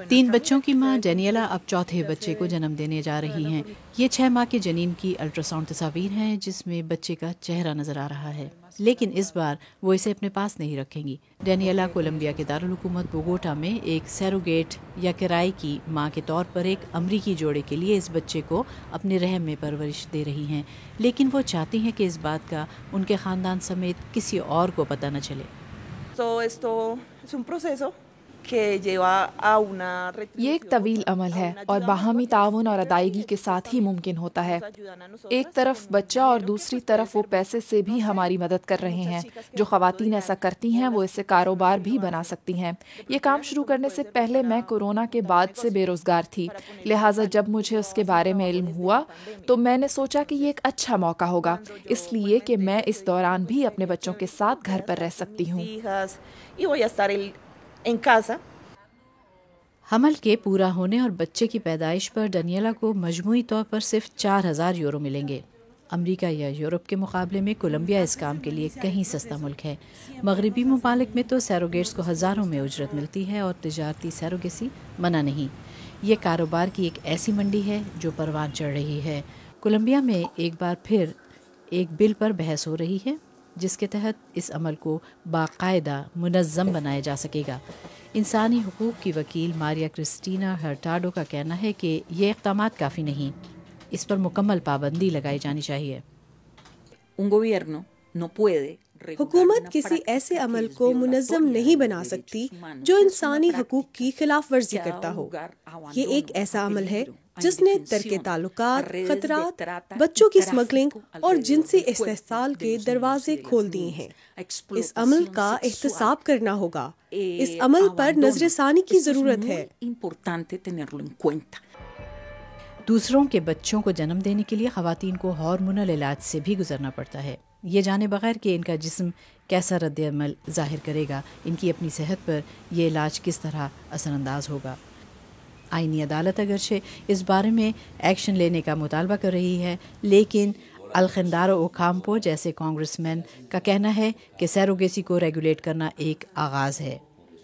3 बच्चों की मां डेनियला अब चौथे बच्चे को जन्म देने जा रही हैं। ये 6 माह के जनीन की अल्ट्रासाउंड तस्वीर हैं जिसमें बच्चे का चेहरा नजर आ रहा है, लेकिन इस बार वो इसे अपने पास नहीं रखेंगी। डेनियला कोलंबिया के दारुल हुकूमत बोगोटा में एक सैरोगेट या किराए की मां के तौर पर एक अमरीकी जोड़े के लिए इस बच्चे को अपने रहम में परवरिश दे रही हैं, लेकिन वो चाहती हैं कि इस बात का उनके खानदान समेत किसी और को पता न चले। ये एक तवील अमल है और बाहमी ताउन और अदायगी के साथ ही मुमकिन होता है। एक तरफ बच्चा और दूसरी तरफ वो पैसे से भी हमारी मदद कर रहे हैं। जो ख़वातीन ऐसा करती हैं वो इससे कारोबार भी बना सकती हैं। ये काम शुरू करने से पहले मैं कोरोना के बाद से बेरोज़गार थी, लिहाजा जब मुझे उसके बारे में इल्म हुआ तो मैंने सोचा कि ये एक अच्छा मौका होगा, इसलिए कि मैं इस दौरान भी अपने बच्चों के साथ घर पर रह सकती हूँ। हमल के पूरा होने और बच्चे की पैदाइश पर डेनियला को मजमूई तौर पर सिर्फ 4,000 यूरो मिलेंगे। अमेरिका या यूरोप के मुकाबले में कोलंबिया इस काम के लिए कहीं सस्ता मुल्क है। मगरबी ममालिक में तो सैरोगेट्स को हज़ारों में उजरत मिलती है और तिजारती सैरोगेसी मना नहीं। ये कारोबार की एक ऐसी मंडी है जो परवान चढ़ रही है। कोलंबिया में एक बार फिर एक बिल पर बहस हो रही है जिसके तहत इस अमल को बाकायदा मुनज़्ज़म बनाया जा सकेगा। इंसानी हुकूक की वकील मारिया क्रिस्टीना हर्टाडो का कहना है कि ये इक़दामात काफ़ी नहीं, इस पर मुकम्मल पाबंदी लगाई जानी चाहिए। हुकूमत किसी ऐसे अमल को मुनज़्ज़म नहीं बना सकती जो इंसानी हकूक की खिलाफ वर्जी करता हो। ये एक ऐसा अमल है जिसने तर्के ताल्लुकात, खतरात, बच्चों की स्मगलिंग और जिनसी इस्तेहसाल के दरवाजे खोल दिए हैं। इस अमल का एहतसाब करना होगा। इस अमल पर नजरसानी की जरूरत है। दूसरों के बच्चों को जन्म देने के लिए ख़वातीन को हार्मोनल इलाज से भी गुजरना पड़ता है, ये जाने बगैर कि इनका जिस्म कैसा रद्द-ए-अमल ज़ाहिर करेगा, इनकी अपनी सेहत पर यह इलाज किस तरह असरअंदाज होगा। आईनी अदालत अगरचे इस बारे में एक्शन लेने का मुतालबा कर रही है, लेकिन अलखिंदारो ओकाम्पो जैसे कांग्रेसमैन का कहना है कि सैरोगेसी को रेगुलेट करना एक आगाज़ है।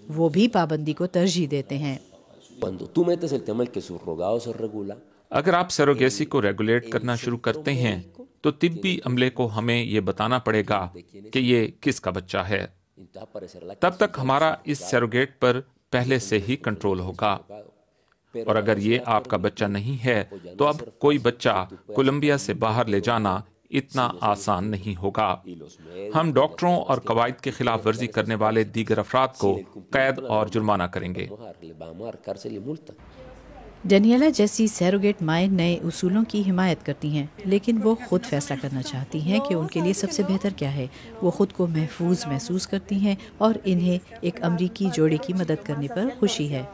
वो भी पाबंदी को तरजीह देते हैं। अगर आप सैरोगेसी को रेगुलेट करना शुरू करते हैं तो तिब्बी अमले को हमें ये बताना पड़ेगा कि ये किसका बच्चा है। तब तक हमारा इस सैरोगेट पर पहले से ही कंट्रोल होगा, और अगर ये आपका बच्चा नहीं है तो अब कोई बच्चा कोलंबिया से बाहर ले जाना इतना आसान नहीं होगा। हम डॉक्टरों और कवायद के खिलाफ वर्जी करने वाले दीगर अफराद को कैद और जुर्माना करेंगे। डेनियला जैसी सैरोगेट माएँ नए उसूलों की हिमायत करती हैं, लेकिन वो खुद फैसला करना चाहती हैं कि उनके लिए सबसे बेहतर क्या है। वो खुद को महफूज महसूस करती हैं और इन्हें एक अमरीकी जोड़े की मदद करने पर खुशी है।